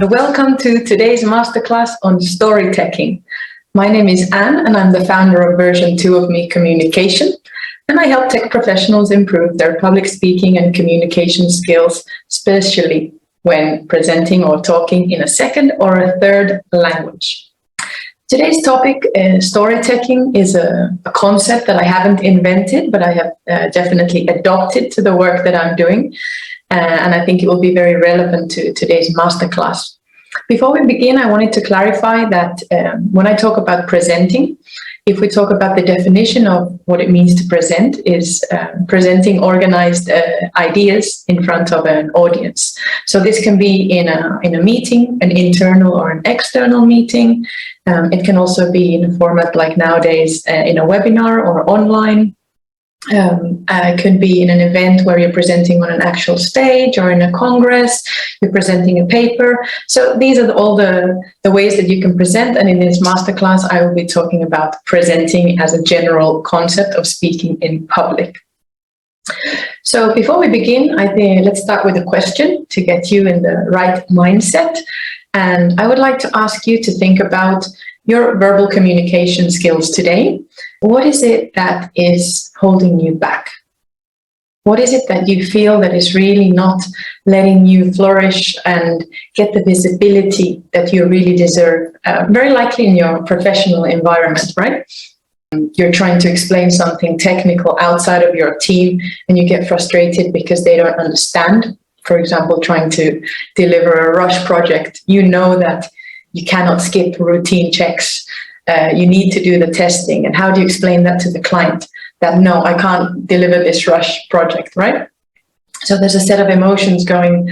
and welcome to today's masterclass on story-teching. My name is Anne, and I'm the founder of version 2 of Me Communication, and I help tech professionals improve their public speaking and communication skills, especially when presenting or talking in a second or a third language. Today's topic, story-teching, is a concept that I haven't invented, but I have definitely adopted to the work that I'm doing. And I think it will be very relevant to today's masterclass. Before we begin, I wanted to clarify that when I talk about presenting, if we talk about the definition of what it means to present, is presenting organized ideas in front of an audience. So this can be in a meeting, an internal or an external meeting. It can also be in a format like nowadays in a webinar or online. It could be in an event where you're presenting on an actual stage, or in a congress, you're presenting a paper. So these are all the ways that you can present. And in this masterclass, I will be talking about presenting as a general concept of speaking in public. So before we begin, I think let's start with a question to get you in the right mindset. And I would like to ask you to think about your verbal communication skills today. What is it that is holding you back? What is it that you feel that is really not letting you flourish and get the visibility that you really deserve? Very likely in your professional environment, right? You're trying to explain something technical outside of your team and you get frustrated because they don't understand. For example, trying to deliver a rush project, you know that you cannot skip routine checks. You need to do the testing. And how do you explain that to the client? That, no, I can't deliver this rush project, right? So there's a set of emotions going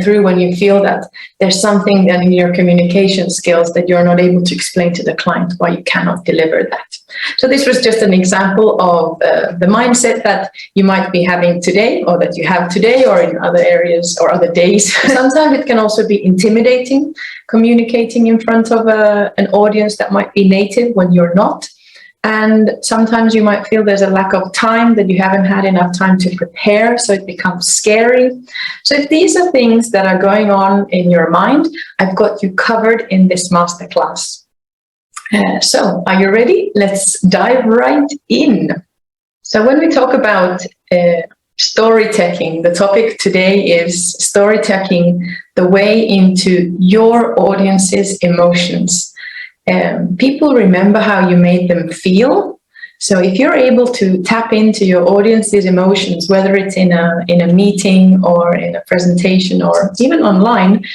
through when you feel that there's something in your communication skills that you're not able to explain to the client why you cannot deliver that. So this was just an example of the mindset that you might be having today, or that you have today, or in other areas or other days. Sometimes it can also be intimidating, communicating in front of an audience that might be native when you're not. And sometimes you might feel there's a lack of time, that you haven't had enough time to prepare, so it becomes scary. So if these are things that are going on in your mind, I've got you covered in this masterclass. So are you ready? Let's dive right in. So when we talk about story-teching, the topic today is story-teching, the way into your audience's emotions. People remember how you made them feel. So if you're able to tap into your audience's emotions, whether it's in a meeting or in a presentation or even online,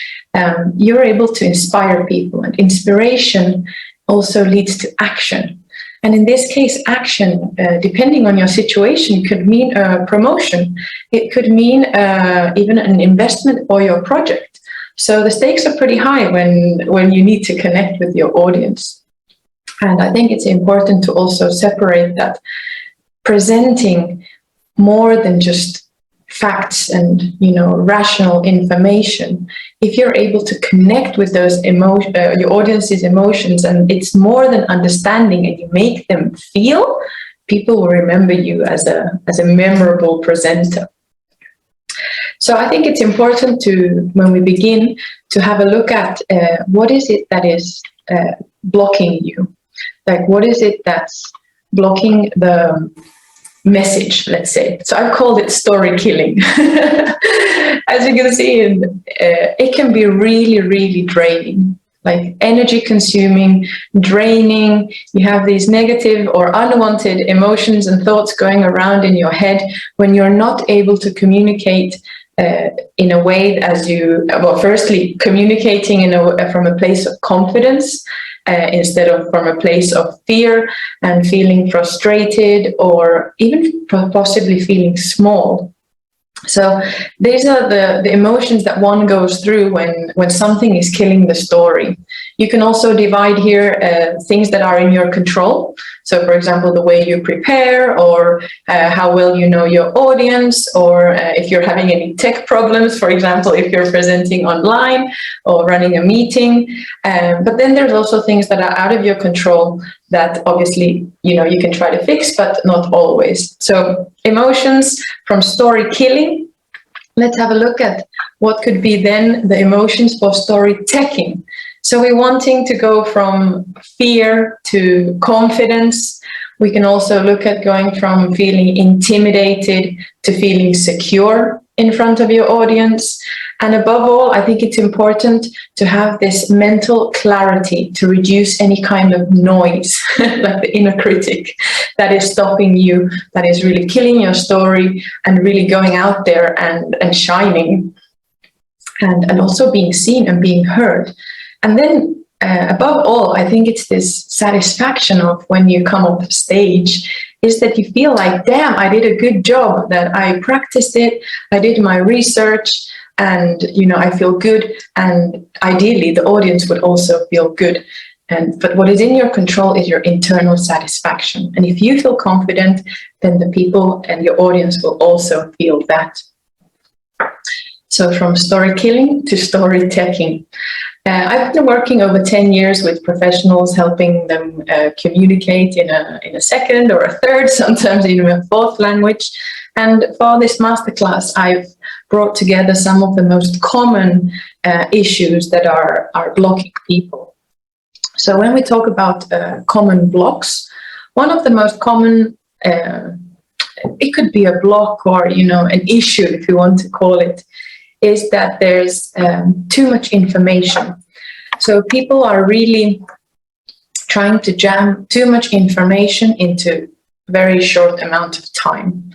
you're able to inspire people. And inspiration also leads to action. And in this case, action, depending on your situation, could mean a promotion. It could mean even an investment for your project. So the stakes are pretty high when you need to connect with your audience. And I think it's important to also separate that presenting more than just facts and, rational information. If you're able to connect with those your audience's emotions, and it's more than understanding, and you make them feel, people will remember you as a memorable presenter. So I think it's important to, when we begin, to have a look at what is it that is blocking you? Like, what is it that's blocking the message, let's say? So I've called it story killing. As you can see, it can be really, really draining, like energy consuming, draining. You have these negative or unwanted emotions and thoughts going around in your head when you're not able to communicate in a way as you, firstly, communicating from a place of confidence instead of from a place of fear and feeling frustrated, or even possibly feeling small. So these are the emotions that one goes through when something is killing the story. You can also divide here things that are in your control. So, for example, the way you prepare, or how well you know your audience, or if you're having any tech problems, for example, if you're presenting online or running a meeting. But then there's also things that are out of your control that obviously, you can try to fix, but not always. So emotions from story killing. Let's have a look at what could be then the emotions for story-teching. So we're wanting to go from fear to confidence. We can also look at going from feeling intimidated to feeling secure in front of your audience. And above all, I think it's important to have this mental clarity to reduce any kind of noise, like the inner critic that is stopping you, that is really killing your story, and really going out there and shining, and also being seen and being heard. And then above all, I think it's this satisfaction of when you come off stage, is that you feel like, damn, I did a good job, that I practiced it, I did my research, and I feel good. And ideally, the audience would also feel good. But what is in your control is your internal satisfaction. And if you feel confident, then the people and your audience will also feel that. So from story killing to story-teching. I've been working over 10 years with professionals, helping them communicate in a second or a third, sometimes even a fourth language. And for this masterclass, I've brought together some of the most common issues that are blocking people. So when we talk about common blocks, one of the most common, it could be a block or an issue, if you want to call it, is that there's too much information. So people are really trying to jam too much information into a very short amount of time.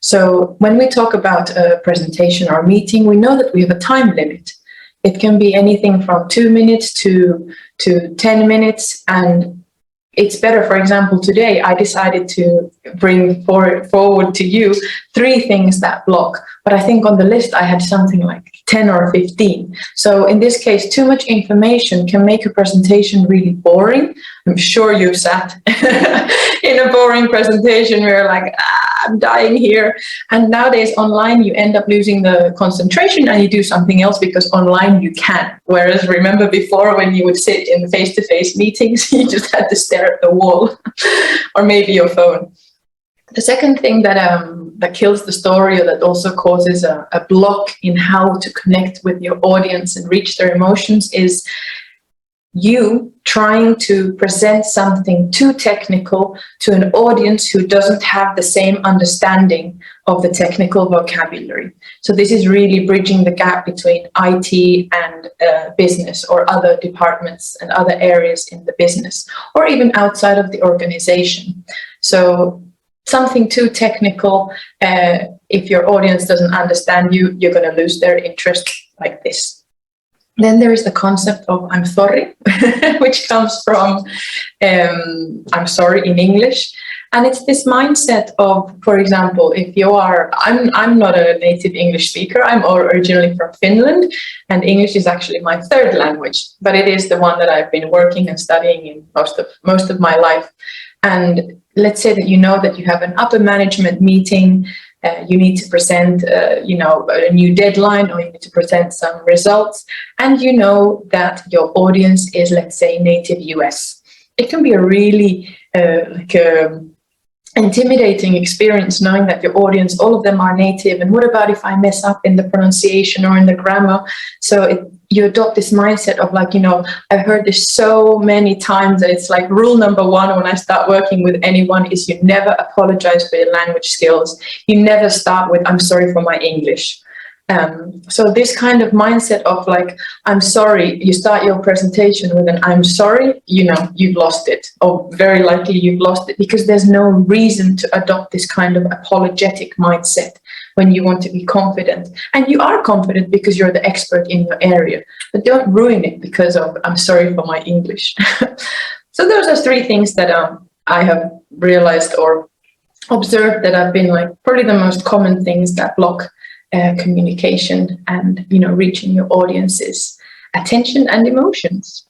So when we talk about a presentation or meeting, we know that we have a time limit. It can be anything from 2 minutes to 10 minutes. And it's better, for example, today I decided to bring forward to you 3 things that block. But I think on the list I had something like 10 or 15. So in this case, too much information can make a presentation really boring. I'm sure you've sat in a boring presentation where you're like, I'm dying here. And nowadays online, you end up losing the concentration and you do something else because online you can. Whereas remember before when you would sit in the face-to-face meetings, you just had to stare at the wall or maybe your phone. The second thing that kills the story, or that also causes a block in how to connect with your audience and reach their emotions, is you trying to present something too technical to an audience who doesn't have the same understanding of the technical vocabulary. So this is really bridging the gap between IT and business, or other departments and other areas in the business, or even outside of the organization. So something too technical, if your audience doesn't understand you, you're going to lose their interest, like this. Then there is the concept of I'm sorry, which comes from I'm sorry in English. And it's this mindset of, for example, if you are, I'm not a native English speaker, I'm originally from Finland, and English is actually my 3rd language, but it is the one that I've been working and studying in most of my life. And let's say that you know that you have an upper management meeting, you need to present, a new deadline, or you need to present some results, and you know that your audience is, let's say, native US. It can be a really intimidating experience knowing that your audience, all of them are native, and what about if I mess up in the pronunciation or in the grammar? So you adopt this mindset of like, I've heard this so many times that it's like rule number 1 when I start working with anyone is you never apologize for your language skills. You never start with, I'm sorry for my English. So this kind of mindset of like, I'm sorry, you start your presentation with an I'm sorry, you've lost it, or very likely you've lost it, because there's no reason to adopt this kind of apologetic mindset when you want to be confident. And you are confident because you're the expert in your area, but don't ruin it because of I'm sorry for my English. So those are 3 things that I have realized or observed that have been like probably the most common things that block communication and reaching your audience's attention and emotions.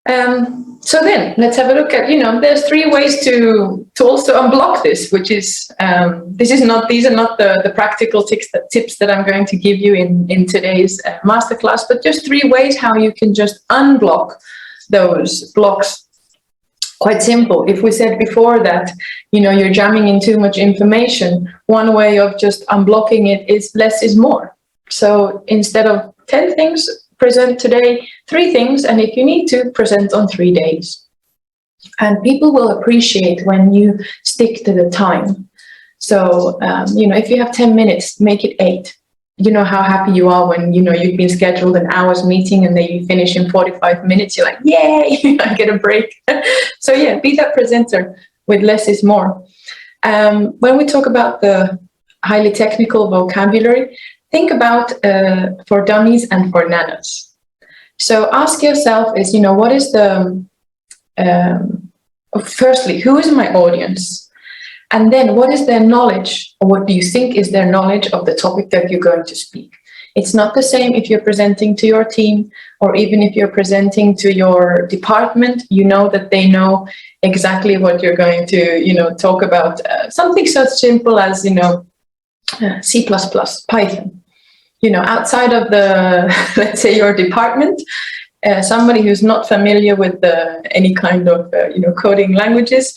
So then let's have a look at, there's 3 ways to also unblock this, which is these are not the practical tips that I'm going to give you in today's masterclass, but just 3 ways how you can just unblock those blocks. Quite simple. If we said before that, you're jamming in too much information, one way of just unblocking it is less is more. So instead of 10 things, present today 3 things, and if you need to, present on 3 days. And people will appreciate when you stick to the time. So, if you have 10 minutes, make it 8. You know how happy you are when, you've been scheduled an hour's meeting and then you finish in 45 minutes. You're like, yay, I get a break. So yeah, be that presenter with less is more. When we talk about the highly technical vocabulary, think about for dummies and for nanas. So ask yourself what is the, firstly, who is my audience? And then what is their knowledge, or what do you think is their knowledge of the topic that you're going to speak? It's not the same if you're presenting to your team, or even if you're presenting to your department, that they know exactly what you're going to, talk about. Something so simple as, C++, Python. Outside of the, let's say, your department, somebody who's not familiar with any kind of, coding languages,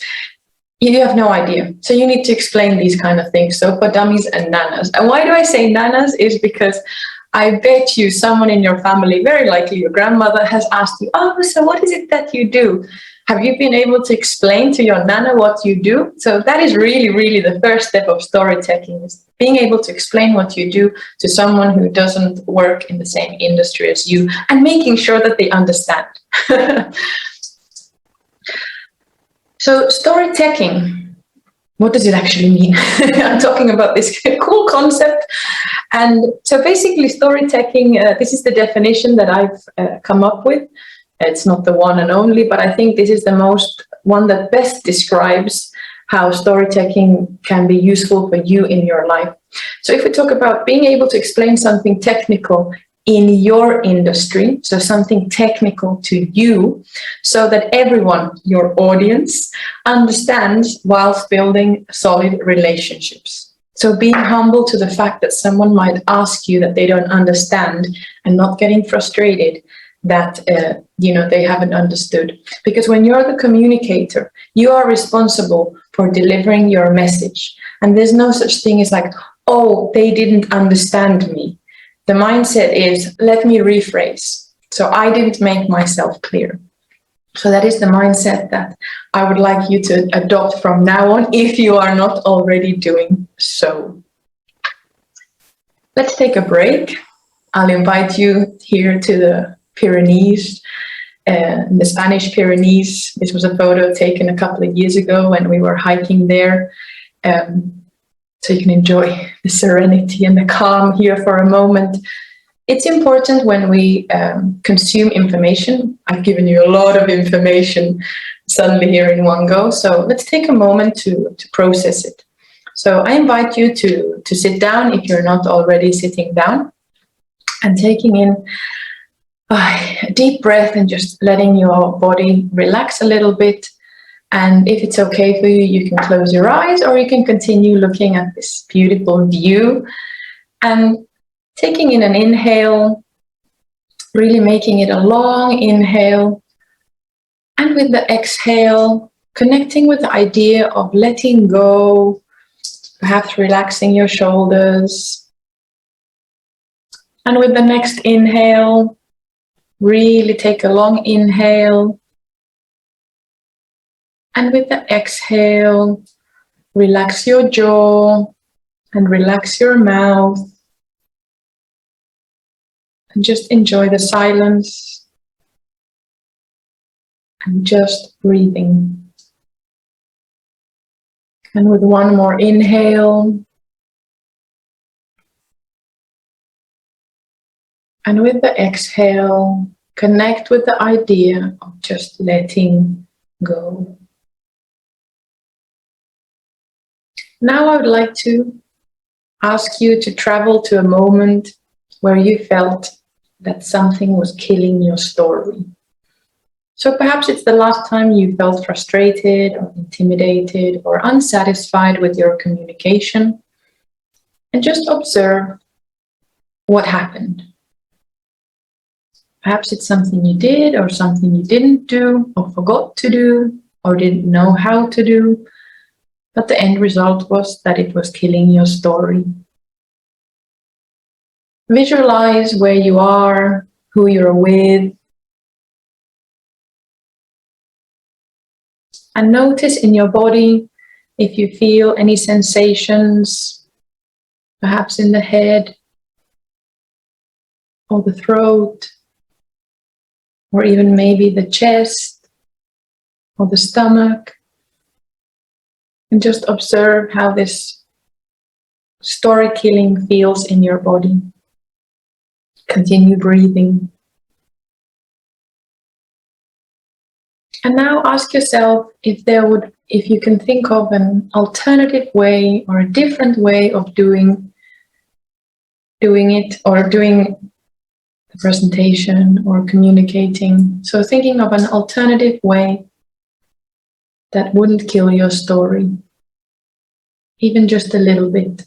you have no idea. So you need to explain these kind of things. So for dummies and nanas. And why do I say nanas is because I bet you someone in your family, very likely your grandmother, has asked you, so what is it that you do? Have you been able to explain to your nana what you do? So that is really, really the first step of storytelling, is being able to explain what you do to someone who doesn't work in the same industry as you, and making sure that they understand. So story-teching, what does it actually mean? I'm talking about this cool concept. And so basically story-teching, this is the definition that I've come up with. It's not the one and only, but I think this is the one that best describes how story-teching can be useful for you in your life. So if we talk about being able to explain something technical in your industry, so something technical to you, so that everyone, your audience, understands whilst building solid relationships. So being humble to the fact that someone might ask you that they don't understand, and not getting frustrated that they haven't understood. Because when you're the communicator, you are responsible for delivering your message. And there's no such thing as like, oh, they didn't understand me. The mindset is, let me rephrase. So I didn't make myself clear. So that is the mindset that I would like you to adopt from now on, if you are not already doing so. Let's take a break. I'll invite you here to the Pyrenees, the Spanish Pyrenees. This was a photo taken a couple of years ago when we were hiking there. So you can enjoy the serenity and the calm here for a moment. It's important when we consume information. I've given you a lot of information suddenly here in one go. So let's take a moment to process it. So I invite you to sit down if you're not already sitting down, and taking in a deep breath and just letting your body relax a little bit. And if it's okay for you, you can close your eyes, or you can continue looking at this beautiful view and taking in an inhale, really making it a long inhale. And with the exhale, connecting with the idea of letting go, perhaps relaxing your shoulders. And with the next inhale, really take a long inhale. And with the exhale, relax your jaw and relax your mouth. And just enjoy the silence and just breathing. And with one more inhale. And with the exhale, connect with the idea of just letting go. Now I would like to ask you to travel to a moment where you felt that something was killing your story. So perhaps it's the last time you felt frustrated or intimidated or unsatisfied with your communication, and just observe what happened. Perhaps it's something you did or something you didn't do or forgot to do or didn't know how to do. But the end result was that it was killing your story. Visualize where you are, who you're with, and notice in your body if you feel any sensations, perhaps in the head or the throat, or even maybe the chest or the stomach, and just observe how this story killing feels in your body. Continue breathing. And now ask yourself if you can think of an alternative way or a different way of doing it, or doing the presentation or communicating. So thinking of an alternative way that wouldn't kill your story, even just a little bit.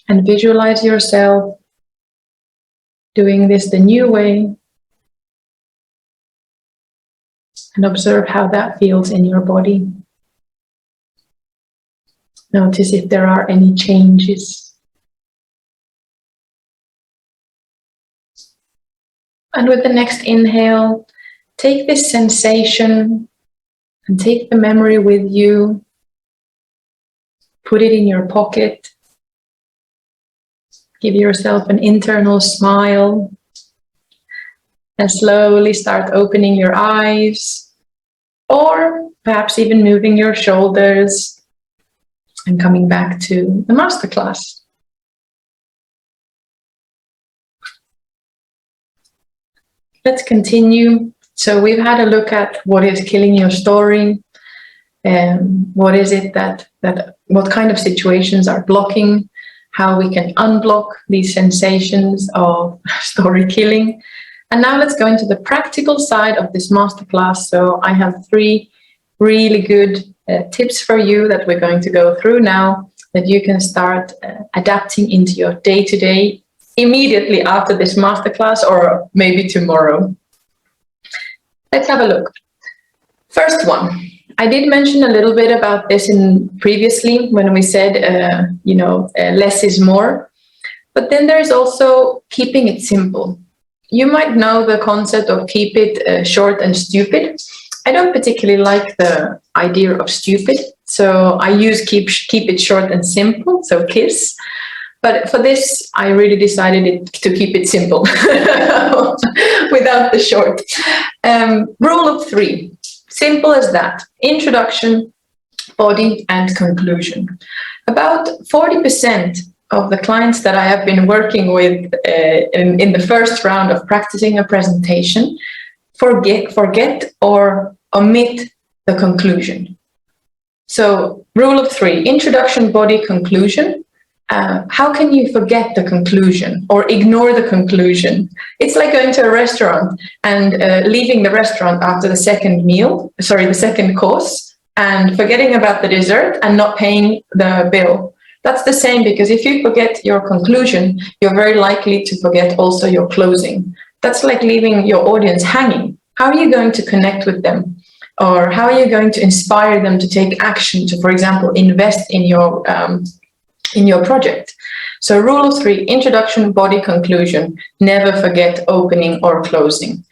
And visualize yourself doing this the new way, and observe how that feels in your body. Notice if there are any changes. And with the next inhale, take this sensation and take the memory with you. Put it in your pocket. Give yourself an internal smile. And slowly start opening your eyes, or perhaps even moving your shoulders and coming back to the masterclass. Let's continue. So we've had a look at what is killing your story, and what is it what kind of situations are blocking, how we can unblock these sensations of story killing. And now let's go into the practical side of this masterclass. So I have 3 really good tips for you that we're going to go through now, that you can start adapting into your day-to-day immediately after this masterclass, or maybe tomorrow. Let's have a look. First one. I did mention a little bit about this previously when we said, less is more. But then there's also keeping it simple. You might know the concept of keep it short and stupid. I don't particularly like the idea of stupid, so I use keep it short and simple, so KISS. But for this, I really decided to keep it simple without the short. Rule of 3, simple as that. Introduction, body, and conclusion. About 40% of the clients that I have been working with in the first round of practicing a presentation forget or omit the conclusion. So rule of 3, introduction, body, conclusion. How can you forget the conclusion or ignore the conclusion? It's like going to a restaurant and leaving the restaurant after the second course, and forgetting about the dessert and not paying the bill. That's the same, because if you forget your conclusion, you're very likely to forget also your closing. That's like leaving your audience hanging. How are you going to connect with them? Or how are you going to inspire them to take action to, for example, invest in your project? So rule of 3, introduction, body, conclusion. Never forget opening or closing.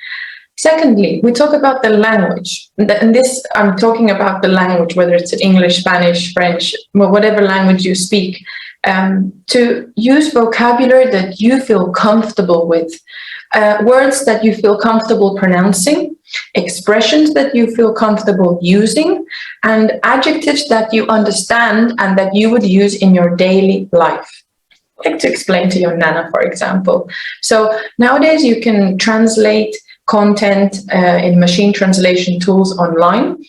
Secondly, we talk about the language. And this, I'm talking about the language, whether it's English, Spanish, French, whatever language you speak, to use vocabulary that you feel comfortable with, words that you feel comfortable pronouncing, expressions that you feel comfortable using, and adjectives that you understand and that you would use in your daily life. Like to explain to your Nana, for example. So nowadays you can translate content in machine translation tools online.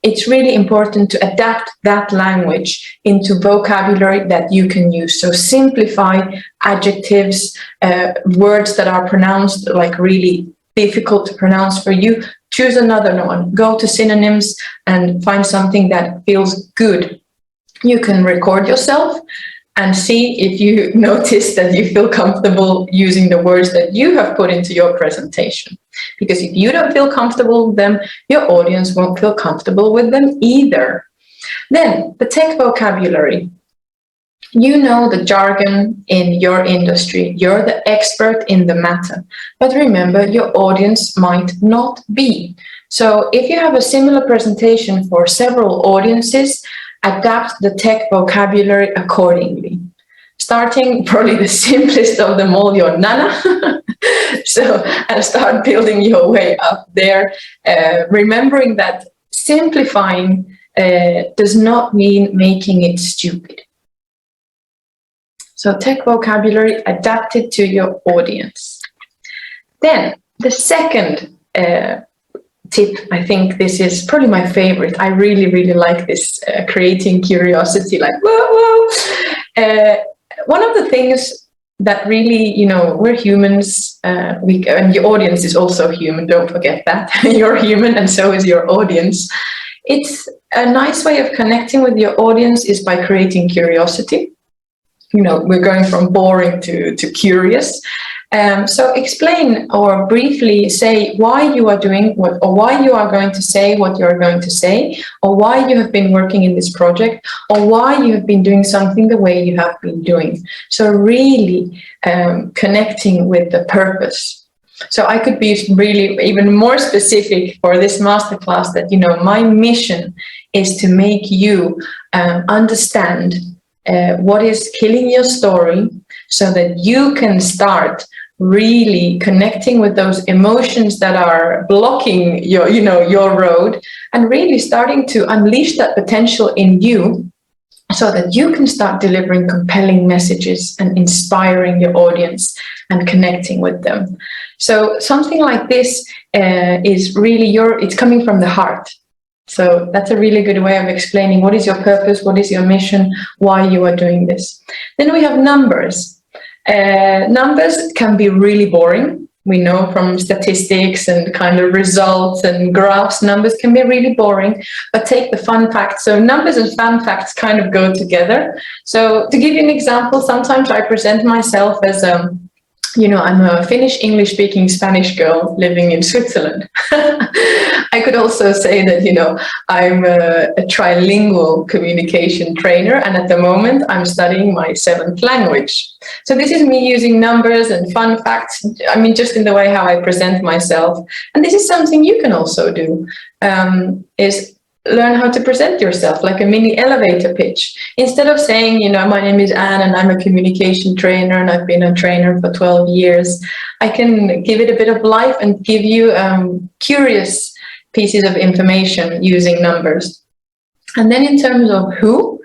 It's really important to adapt that language into vocabulary that you can use. So simplify adjectives, words that are pronounced like really difficult to pronounce for you. Choose another one. Go to synonyms and find something that feels good. You can record yourself and see if you notice that you feel comfortable using the words that you have put into your presentation. Because if you don't feel comfortable with them, your audience won't feel comfortable with them either. Then the tech vocabulary. You know the jargon in your industry. You're the expert in the matter. But remember, your audience might not be. So if you have a similar presentation for several audiences, adapt the tech vocabulary accordingly. Starting probably the simplest of them all, your nana. So, and start building your way up there, remembering that simplifying does not mean making it stupid. So tech vocabulary adapted to your audience. Then the second tip, I think this is probably my favorite. I really, really like this, creating curiosity, like, whoa, whoa. One of the things that really, you know, we're humans, and your audience is also human, don't forget that. You're human and so is your audience. It's a nice way of connecting with your audience is by creating curiosity. You know, we're going from boring to curious. So explain or briefly say why you are doing what, or why you are going to say what you are going to say, or why you have been working in this project, or why you have been doing something the way you have been doing. So really connecting with the purpose. So I could be really even more specific for this masterclass that, you know, my mission is to make you understand what is killing your story so that you can start really connecting with those emotions that are blocking your, you know, your road, and really starting to unleash that potential in you so that you can start delivering compelling messages and inspiring your audience and connecting with them. So something like this is really it's coming from the heart. So that's a really good way of explaining what is your purpose, what is your mission, why you are doing this. Then we have numbers. Numbers can be really boring. We know from statistics and kind of results and graphs, numbers can be really boring, but take the fun facts. So numbers and fun facts kind of go together. So to give you an example, sometimes I present myself as you know, I'm a Finnish English-speaking Spanish girl living in Switzerland. I could also say that, you know, I'm a trilingual communication trainer, and at the moment I'm studying my 7th language. So this is me using numbers and fun facts, I mean, just in the way how I present myself. And this is something you can also do, is learn how to present yourself like a mini elevator pitch. Instead of saying, you know, my name is Anne and I'm a communication trainer and I've been a trainer for 12 years, I can give it a bit of life and give you curious pieces of information using numbers. And then in terms of who,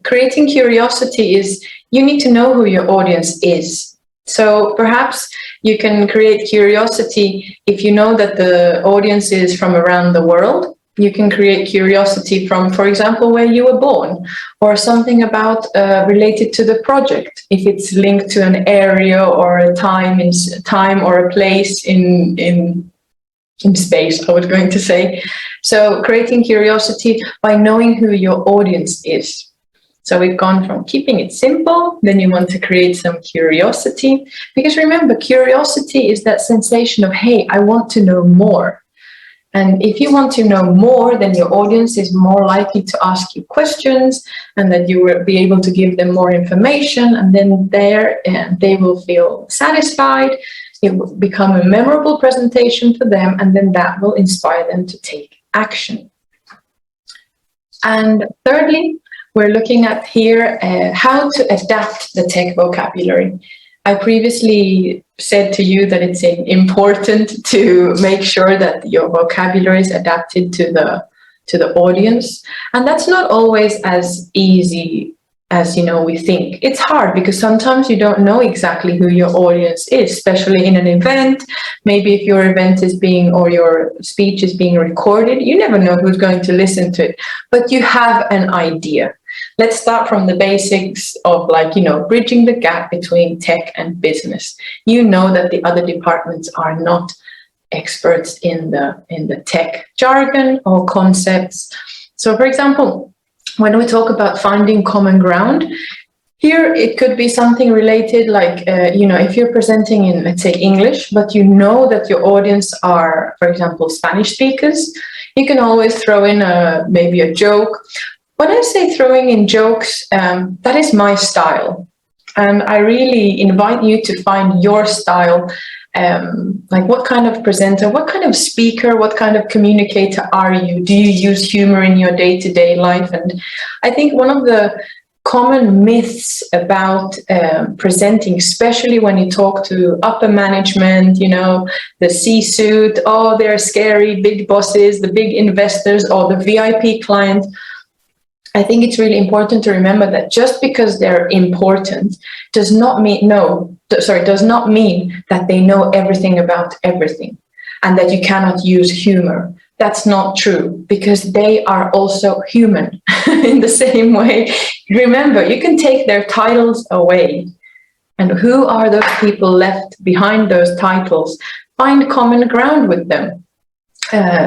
creating curiosity is you need to know who your audience is. So perhaps you can create curiosity if you know that the audience is from around the world. You can create curiosity from, for example, where you were born, or something about related to the project. If it's linked to an area or a time or a place in space, I was going to say. So creating curiosity by knowing who your audience is. So we've gone from keeping it simple, then you want to create some curiosity. Because remember, curiosity is that sensation of, hey, I want to know more. And if you want to know more, then your audience is more likely to ask you questions, and that you will be able to give them more information, and then they will feel satisfied. It will become a memorable presentation for them, and then that will inspire them to take action. And thirdly, we're looking at here how to adapt the tech vocabulary. I previously said to you that it's important to make sure that your vocabulary is adapted to the audience, and that's not always as easy as, you know, we think. It's hard because sometimes you don't know exactly who your audience is, especially in an event. Maybe if your event is being, or your speech is being recorded, you never know who's going to listen to it, but you have an idea. Let's start from the basics of, like, you know, bridging the gap between tech and business. You know that the other departments are not experts in the tech jargon or concepts. So, for example, when we talk about finding common ground, here it could be something related like, you know, if you're presenting in, let's say, English, but you know that your audience are, for example, Spanish speakers, you can always throw in maybe a joke. When I say throwing in jokes, that is my style. And I really invite you to find your style. Like what kind of presenter, what kind of speaker, what kind of communicator are you? Do you use humor in your day-to-day life? And I think one of the common myths about presenting, especially when you talk to upper management, you know, the C-suite, oh, they're scary, big bosses, the big investors, or the VIP client. I think it's really important to remember that just because they're important does not mean that they know everything about everything and that you cannot use humor. That's not true, because they are also human in the same way. Remember, you can take their titles away. And who are those people left behind those titles? Find common ground with them.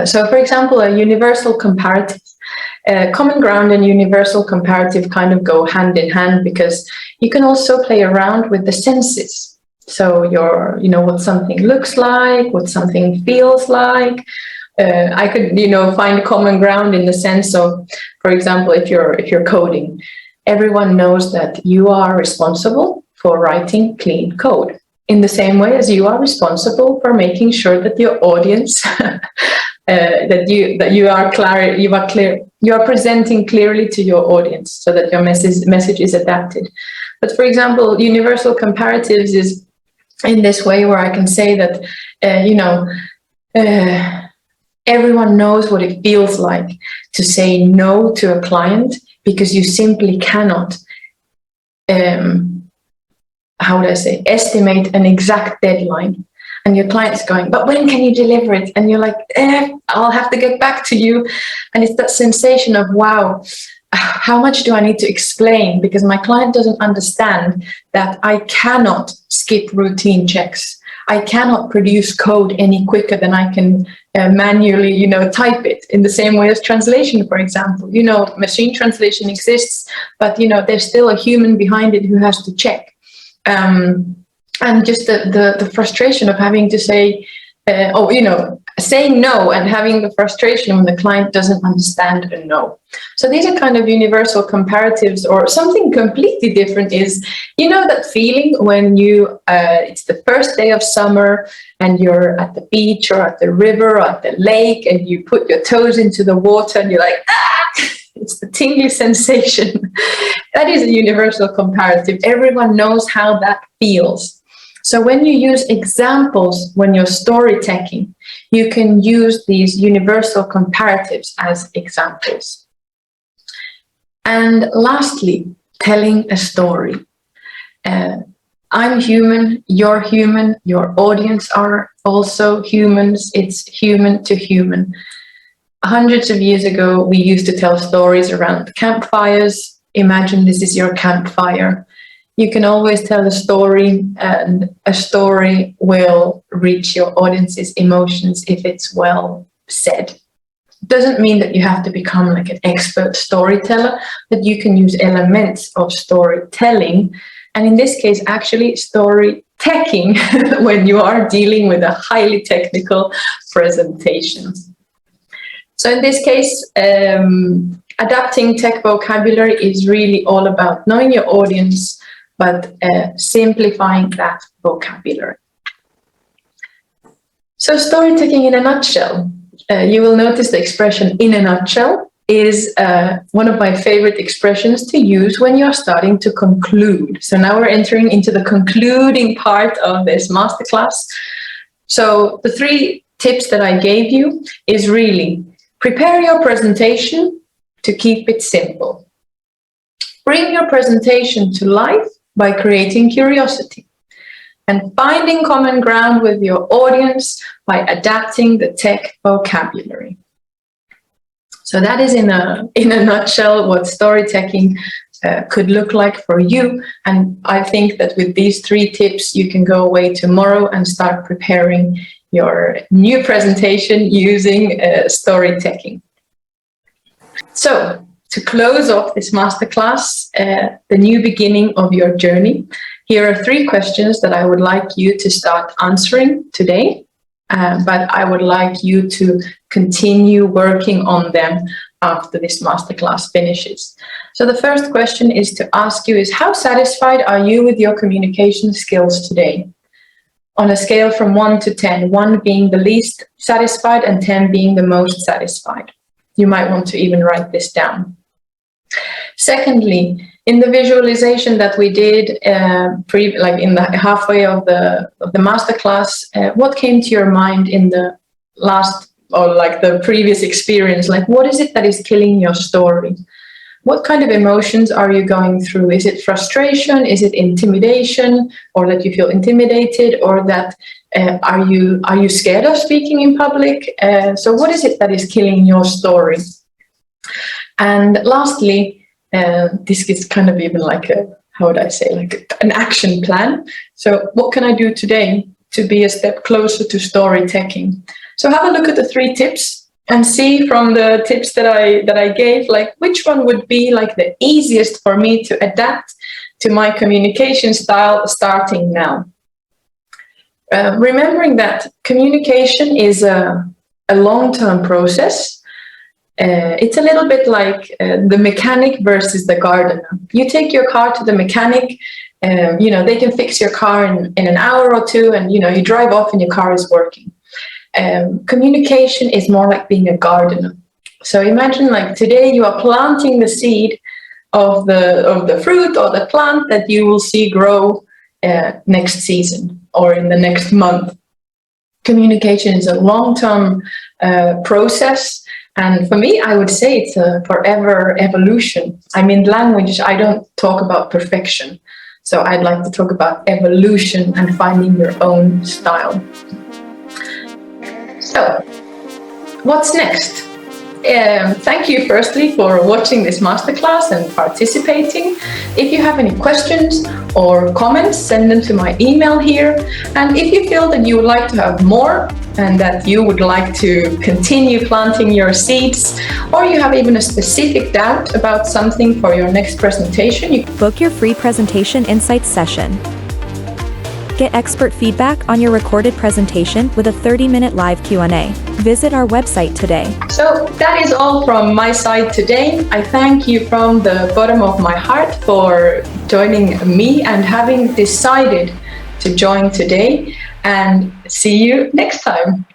So, for example, a universal comparative. Common ground and universal comparative kind of go hand in hand, because you can also play around with the senses. So what something looks like, what something feels like. I could, find common ground in the sense of, for example, if you're coding, everyone knows that you are responsible for writing clean code, in the same way as you are responsible for making sure that your audience you are presenting clearly to your audience so that your message is adapted. But for example, universal comparatives is in this way where I can say that everyone knows what it feels like to say no to a client, because you simply cannot estimate an exact deadline. And your client's going, but when can you deliver it? And you're like, I'll have to get back to you. And it's that sensation of, wow, how much do I need to explain? Because my client doesn't understand that I cannot skip routine checks. I cannot produce code any quicker than I can manually, type it, in the same way as translation, for example. Machine translation exists, but, there's still a human behind it who has to check. And just the frustration of having to say, saying no, and having the frustration when the client doesn't understand a no. So these are kind of universal comparatives. Or something completely different is, that feeling when it's the first day of summer and you're at the beach or at the river or at the lake and you put your toes into the water and you're like, ah! It's the tingly sensation. That is a universal comparative. Everyone knows how that feels. So when you use examples, when you're story-teching, you can use these universal comparatives as examples. And lastly, telling a story. I'm human, you're human, your audience are also humans. It's human to human. Hundreds of years ago, we used to tell stories around campfires. Imagine this is your campfire. You can always tell a story, and a story will reach your audience's emotions if it's well said. It doesn't mean that you have to become like an expert storyteller, but you can use elements of storytelling. And in this case, actually story-teching when you are dealing with a highly technical presentation. So in this case, adapting tech vocabulary is really all about knowing your audience, but simplifying that vocabulary. So story-teching in a nutshell. You will notice the expression "in a nutshell" is one of my favorite expressions to use when you're starting to conclude. So now we're entering into the concluding part of this masterclass. So the 3 tips that I gave you is really: prepare your presentation to keep it simple. Bring your presentation to life by creating curiosity. And finding common ground with your audience by adapting the tech vocabulary. So that is in a nutshell what story-teching could look like for you. And I think that with these 3 tips, you can go away tomorrow and start preparing your new presentation using story-teching. So to close off this masterclass, the new beginning of your journey, here are 3 questions that I would like you to start answering today, but I would like you to continue working on them after this masterclass finishes. So the first question is to ask you is, how satisfied are you with your communication skills today? On a scale from 1 to 10, 1 being the least satisfied and 10 being the most satisfied. You might want to even write this down. Secondly, in the visualization that we did, like in the halfway of the masterclass, what came to your mind in the last, or like the previous experience? Like, what is it that is killing your story? What kind of emotions are you going through? Is it frustration? Is it intimidation, or that you feel intimidated, or that are you scared of speaking in public? So what is it that is killing your story? And lastly, this is kind of even like how would I say, like an action plan. So what can I do today to be a step closer to story-teching? So have a look at the 3 tips and see from the tips that I gave, like which one would be like the easiest for me to adapt to my communication style starting now. Remembering that communication is a long-term process. It's a little bit like the mechanic versus the gardener. You take your car to the mechanic, they can fix your car in an hour or 2, and you drive off and your car is working. Communication is more like being a gardener. So imagine like today you are planting the seed of the fruit or the plant that you will see grow next season or in the next month. Communication is a long-term process. And for me, I would say it's a forever evolution. I mean, language, I don't talk about perfection. So I'd like to talk about evolution and finding your own style. So, what's next? Thank you firstly for watching this masterclass and participating. If you have any questions or comments, send them to my email here. And if you feel that you would like to have more and that you would like to continue planting your seeds, or you have even a specific doubt about something for your next presentation, you book your free presentation insights session. Get expert feedback on your recorded presentation with a 30-minute live Q&A. Visit our website today. So that is all from my side today. I thank you from the bottom of my heart for joining me and having decided to join today, and see you next time.